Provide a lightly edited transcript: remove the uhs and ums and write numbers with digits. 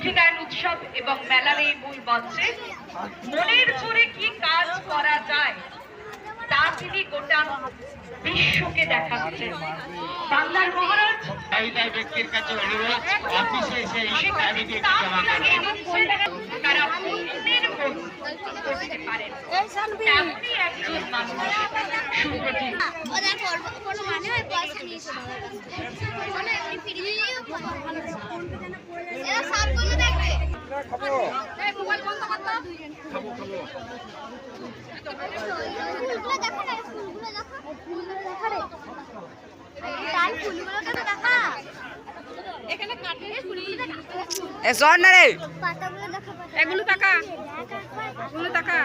লক্ষ্মীনারায়ণ উৎসব এবং মেলার এই মূল মঞ্চে মনের জোরে কি কাজ করা যায় তা তিনি গোটা বিশ্বকে দেখাচ্ছেন। বাংলার মহারাজ ব্যক্তির কাছে অনুরোধ অফিসে এসে তারা অন্যের ভোট করতে পারেন, তেমনই একজন মানুষ সুপ্রতিভ। এগুলো টাকা